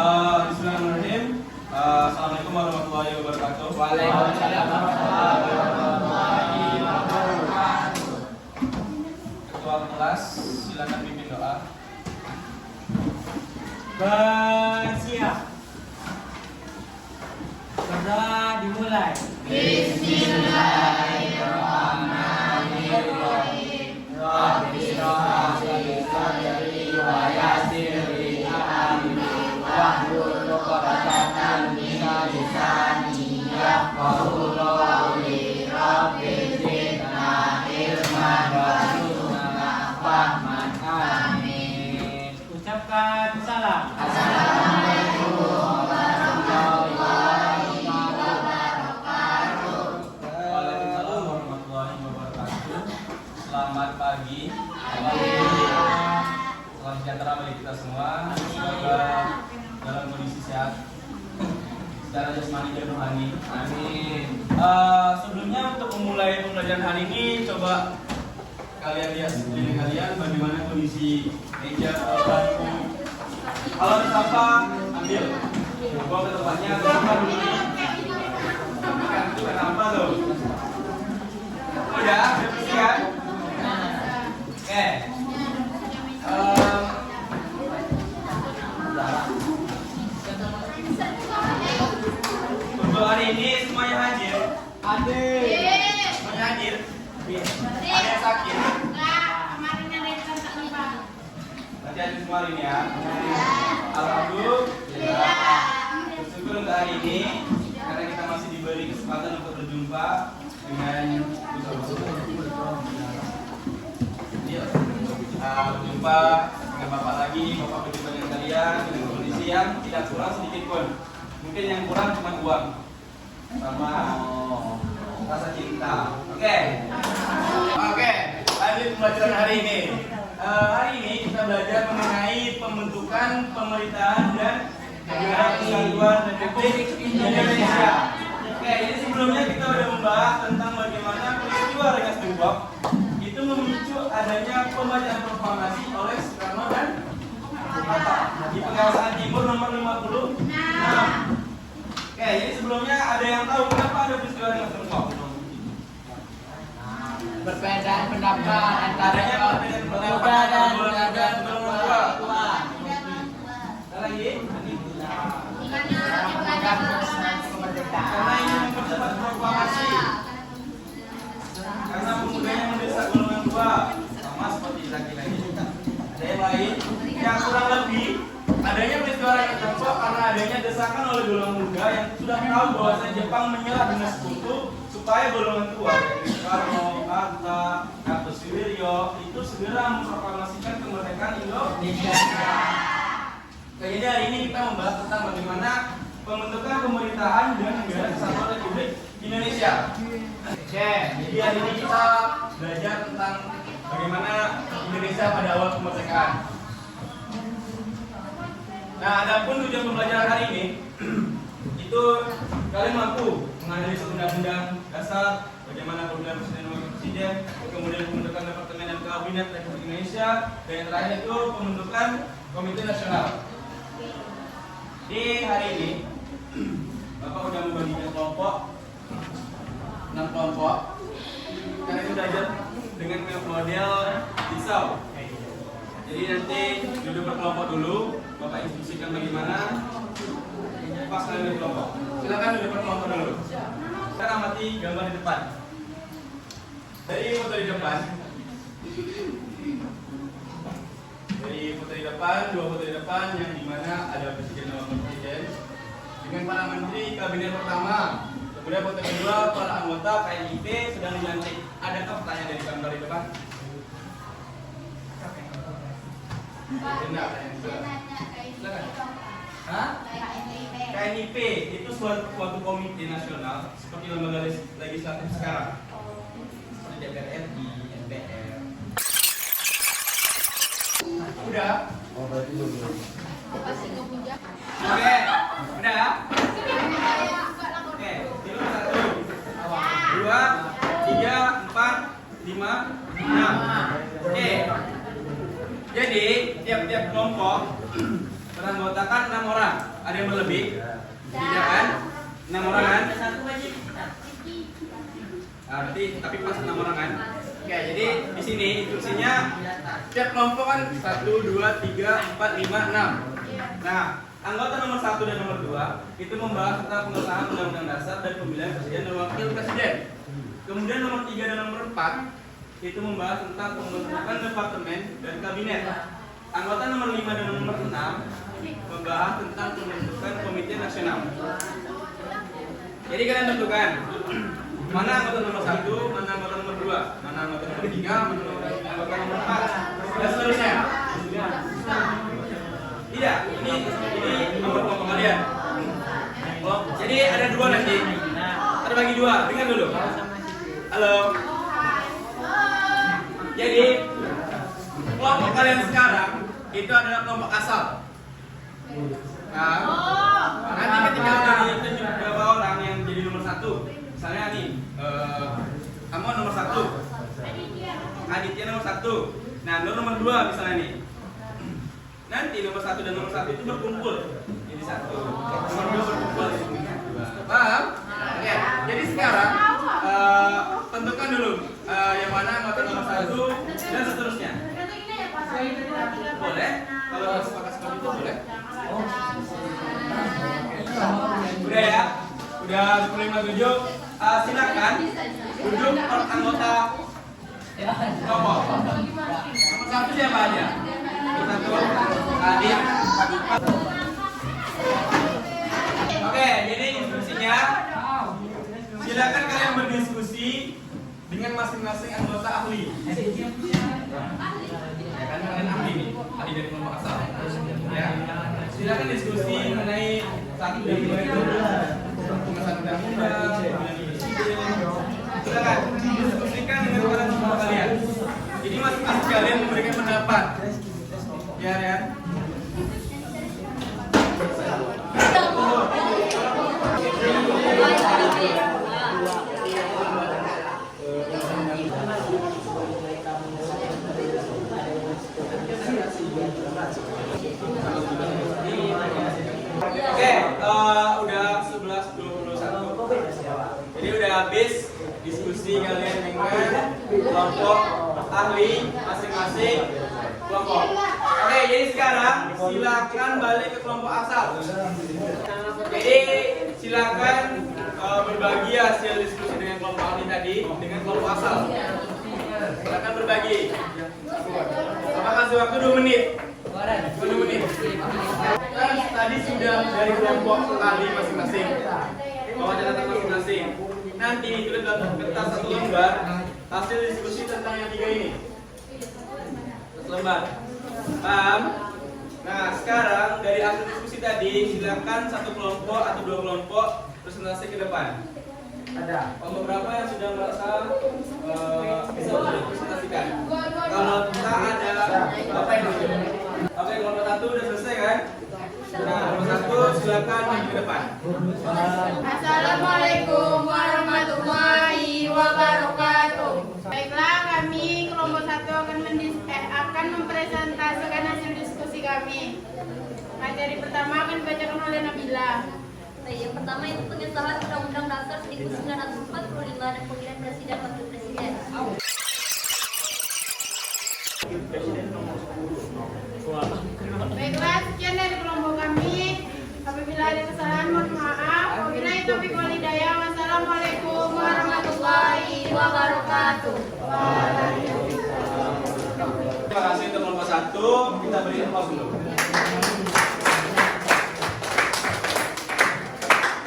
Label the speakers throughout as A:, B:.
A: Bismillahirrahmanirrahim. Assalamualaikum warahmatullahi wabarakatuh.
B: Waalaikumsalam warahmatullahi wabarakatuh.
A: Ketua kelas, silakan pimpin doa.
B: Bersiap. Berdoa dimulai. Bismillahirrahmanirrahim. Rabbi shrah li sadri wa yassir li amri wahlul 'uqdatam min lisani yafqahu qawli. Rabbi zidna ilman warzuqna fahman. Amin. Ucapkan salam. Assalamualaikum warahmatullahi wabarakatuh.
A: Waalaikumsalam warahmatullahi wabarakatuh. Selamat pagi. Salam sejahtera bagi kita semua. Semoga dalam kondisi sehat secara jasmani dan rohani. Amin. Sebelumnya untuk memulai pembelajaran hari ini, coba kalian lihat sekeliling kalian bagaimana kondisi meja, bangku. Kalau ada sampah, ambil. Buang ke tempatnya. Sampah dulu nih. Kan itu kan sampah tuh. Udah bersih kan? Oke. Untuk hari ini semuanya hadir.
B: Hadir.
A: Semuanya hadir. Ada yang sakit. Nanti hadir semua hari ini ya. Alhamdulillah. Bersyukur untuk hari ini karena kita masih diberi kesempatan untuk berjumpa dengan berjumpa dengan Bapak lagi, Bapak berjumpa dengan kalian dengan kondisi yang tidak kurang sedikit pun. Mungkin yang kurang cuma uang sama rasa cinta. Oke, lanjut pembelajaran hari ini. Hari ini kita belajar mengenai pembentukan pemerintahan dan kesatuan Republik Indonesia. Oke, jadi sebelumnya kita sudah membahas tentang bagaimana peristiwa Rengas Dengklok itu memicu adanya pembacaan proklamasi oleh Soekarno dan Hatta di Pengawasan Timur nomor 56. Oke, jadi sebelumnya ada yang tahu kenapa ada peristiwa Rengas Dengklok?
B: Perbedaan pendapat antara
A: Adanya perbedaan pendapat dan tua. Lagi? Karena ingin mempercepat proklamasi. Karena pemudanya mendesak golongan tua, sama seperti laki-laki. Ada yang lain yang kurang lebih adanya peristiwa Rengas Dengklok karena adanya desakan oleh golongan muda yang sudah tahu bahwasanya Jepang menyerah dengan sekutu supaya golongan tua Soekarno, Hatta, Kartosuwiryo itu segera memproklamasikan kemerdekaan Indonesia. Jadi hari ini kita membahas tentang bagaimana pembentukan pemerintahan dan negara kesatuan Republik Indonesia. Oke, jadi hari ini kita belajar tentang bagaimana Indonesia pada awal kemerdekaan. Nah, adapun tujuan pembelajaran hari ini itu kalian mampu menganalisis undang-undang dasar, bagaimana pemilihan presiden dan wakil presiden, kemudian pembentukan departemen dan kabinet Republik Indonesia, dan yang terakhir itu pembentukan komite nasional. Di hari ini Bapak sudah membagikan kelompok 6 kelompok. Karena itu belajar dengan model pisau. Jadi nanti duduk berkelompok dulu, Bapak instruksikan bagaimana pas kalian berkelompok. Silakan duduk berkelompok dulu. Kita amati gambar di depan. Dari foto di depan, dua foto di depan yang dimana ada presiden dan wakil presiden dengan para menteri kabinet pertama. Kemudian foto kedua para anggota KNIP sedang dilantik. Adakah pertanyaan dari gambar di depan? Tidak. Silakan. Hah? KNIP itu suatu komite nasional seperti lembaga legislatif sekarang. Seperti DPR RI, MPR. Udah?
C: Oh, berarti belum.
A: Oke, udah? Oke, itu 1, 2, 3, 4, 5, 6. Oke. Jadi tiap-tiap kelompok beranggotakan 6 orang. ada yang berlebih? Tidak kan? 6 orang kan? Berarti tapi pas 6 orang kan? Oke, jadi di sini instruksinya tiap kelompok kan 1, 2, 3, 4, 5, 6. Nah, anggota nomor 1 dan nomor 2 itu membahas tentang pengesahan Undang-Undang Dasar dan pemilihan Presiden dan Wakil Presiden. Kemudian nomor 3 dan nomor 4 itu membahas tentang pembentukan departemen dan kabinet. Anggota nomor 5 dan nomor 6 membahas tentang pembentukan komite nasional. Jadi kalian tentukan mana anggota nomor 1, mana anggota nomor 2, mana anggota nomor 3, mana anggota nomor 4, dan seterusnya. Tidak, ini nomor kelompok kalian. Jadi ada 2 nanti. Terbagi 2, dengar dulu. Halo. Jadi kelompok kalian sekarang itu adalah kelompok asal. Nah, nanti ketika udah ditunjuk beberapa orang yang jadi nomor 1, misalnya nih, kamu nomor 1, Aditya nomor 1, nah Nur nomor 2 misalnya nih. Nanti nomor 1 dan nomor 1 itu berkumpul jadi 1, nomor 2 berkumpul jadi 2. Paham? Oke. Jadi sekarang tentukan dulu yang mana anggota nomor 1 dan seterusnya. Boleh? Kalau sepakat seperti itu boleh? Udah ya? Udah 10.57. Silakan duduk per anggota kelompok. Nomor 1 siapa aja? Nomor 1 Adit. Oke, jadi instruksinya silakan kalian berdiskusi dengan masing-masing anggota ahli. Ya kan kalian ahli nih, ahli dari kelompok asal. Ya, silakan diskusi mengenai satu dari dua itu pengesahan undang-undang, silakan diskusikan dengan para kelompok kalian. Jadi masing-masing kalian memberikan pendapat. Ya, ya. Oke, udah 11.21. Jadi udah habis diskusi kalian dengan kelompok ahli masing-masing kelompok. Oke, jadi sekarang silakan balik ke kelompok asal. Jadi silakan berbagi hasil diskusi dengan kelompok ahli tadi dengan kelompok asal. Silakan berbagi. Apa kasih waktu 2 menit? 2 menit. Kan tadi sudah dari kelompok ahli masing-masing. Bawa catatan masing-masing. Nanti ditulis dalam kertas 1 lembar hasil diskusi tentang yang 3 ini. 1 lembar. Paham? Nah, sekarang dari hasil diskusi tadi silakan 1 kelompok atau 2 kelompok presentasi ke depan. Ada kelompok berapa yang sudah merasa bisa dipresentasikan? Kalau kita ada apa yang dulu? Oke, kelompok 1 udah selesai kan? Nah, kelompok 1 silakan maju ke depan.
C: Assalamualaikum warahmatullahi wabarakatuh. Baiklah, kami kelompok 1 akan mempresentasikan hasil diskusi kami. Materi pertama akan dibacakan oleh Nabila.
D: Yang pertama itu pengesahan Undang-Undang Dasar 1945 dan pemilihan Presiden dan Wakil Presiden.
C: Baiklah, sekian dari kelompok kami. Apabila ada kesalahan, mohon maaf. Wabillahi taufiq wal hidayah. Wassalamualaikum warahmatullahi wabarakatuh.
A: Terima kasih untuk kelompok 1. Kita beri aplaus dulu.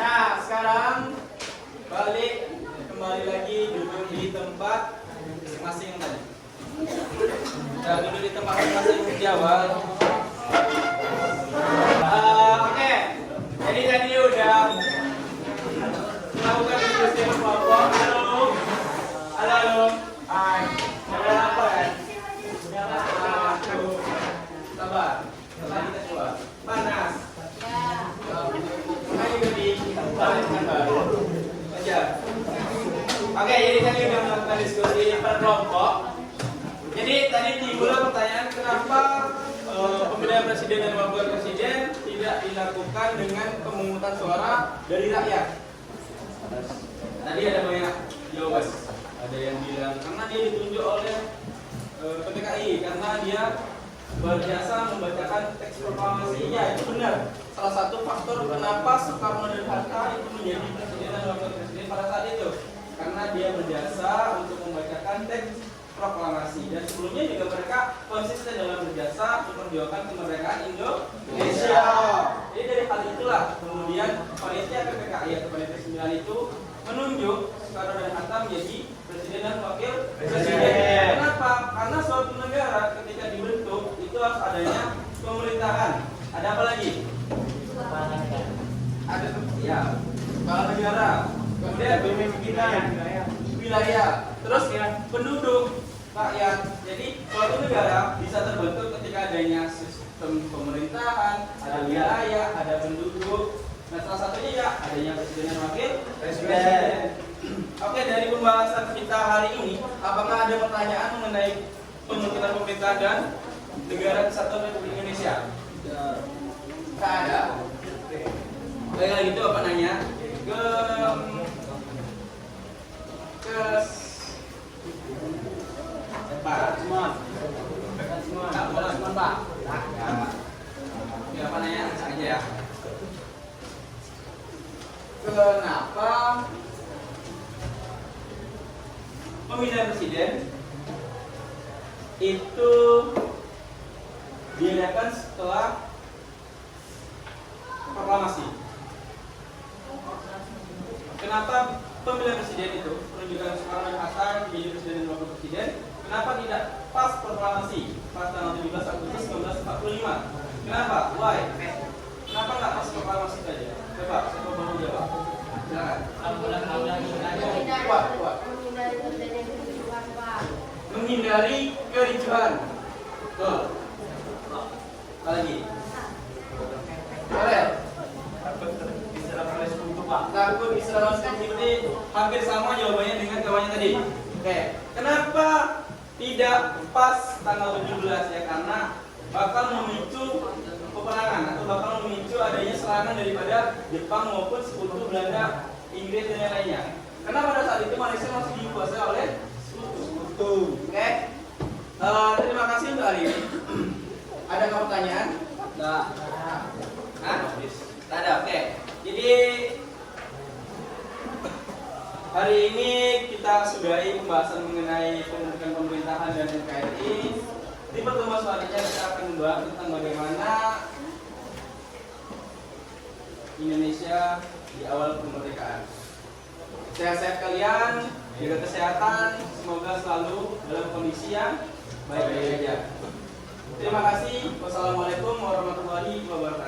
A: Nah, sekarang kembali lagi duduk di tempat masing-masing yang tadi. Nah, duduk di tempat masing-masing di awal. Oke. Jadi tadi udah melakukan diskusi kelompok. Halo. Halo. Hai. Ada apa kan? Sabar. Setelah kita coba. Panas. Makanya jadi balik dengan baru. Kejar. Oke, jadi tadi udah melakukan diskusi per kelompok. Jadi tadi timbul pertanyaan kenapa pemilihan presiden dan wakil presiden tidak tidak dilakukan dengan pemungutan suara dari rakyat? Tadi ada banyak jawaban. Ada yang bilang karena dia ditunjuk oleh PPKI karena dia berjasa membacakan teks proklamasi. Ya, itu benar. Salah satu faktor kenapa Soekarno dan Hatta itu menjadi presiden dan wakil presiden pada saat itu, karena dia berjasa untuk membacakan teks proklamasi, dan sebelumnya juga mereka konsisten dalam berjasa memperjuangkan kemerdekaan Indonesia. Jadi dari hal itulah kemudian panitia PPKI atau panitia 9 itu menunjuk Soekarno dan Hatta menjadi presiden dan wakil presiden. Kenapa? Karena suatu negara ketika dibentuk itu harus adanya pemerintahan. Ada apa lagi? Ada ya, kepala negara, kemudian pemimpinan, wilayah, terus penduduk, rakyat. Jadi suatu negara bisa terbentuk ketika adanya sistem pemerintahan, ada wilayah, ada penduduk. Nah, salah satunya ya adanya presiden dan wakil presiden. Oke, dari pembahasan kita hari ini, apakah ada pertanyaan mengenai pembentukan pemerintah dan negara kesatuan Republik Indonesia? Tidak ada. Baik, lagi itu apa nanya? Pak, semua. Tak boleh semua, Pak. Ya, apa nanya? Aja ya. Kenapa pemilihan presiden itu diadakan setelah proklamasi? Kenapa pemilihan presiden itu penunjukan Soekarno dan Hatta menjadi presiden dan wakil presiden? Kenapa tidak pas proklamasi pas tanggal 17 Agustus 1945? Kenapa? Why? Kenapa nggak pas proklamasi saja? Coba, siapa mau jawab? Silakan. Kuat.
C: Menghindari terjadinya kericuhan, Pak.
A: Menghindari kericuhan. Betul. Apa lagi? Boleh. Takut Islam sekutu hampir sama jawabannya dengan kawannya tadi. Oke. Kenapa tidak pas tanggal 17 ya? Karena bakal memicu peperangan atau bakal memicu adanya serangan daripada Jepang maupun sekutu Belanda, Inggris dan lainnya. Karena pada saat itu Malaysia masih dikuasai oleh sekutu. Oke. Terima kasih untuk hari ini. Ada pertanyaan? Tidak. Hah? Tidak ada. Oke. Jadi hari ini kita sudahi pembahasan mengenai pembentukan pemerintahan dan NKRI. Di pertemuan selanjutnya kita akan membahas tentang bagaimana Indonesia di awal kemerdekaan. Sehat-sehat kalian, jaga kesehatan, semoga selalu dalam kondisi yang baik-baik saja. Terima kasih. Wassalamualaikum warahmatullahi wabarakatuh.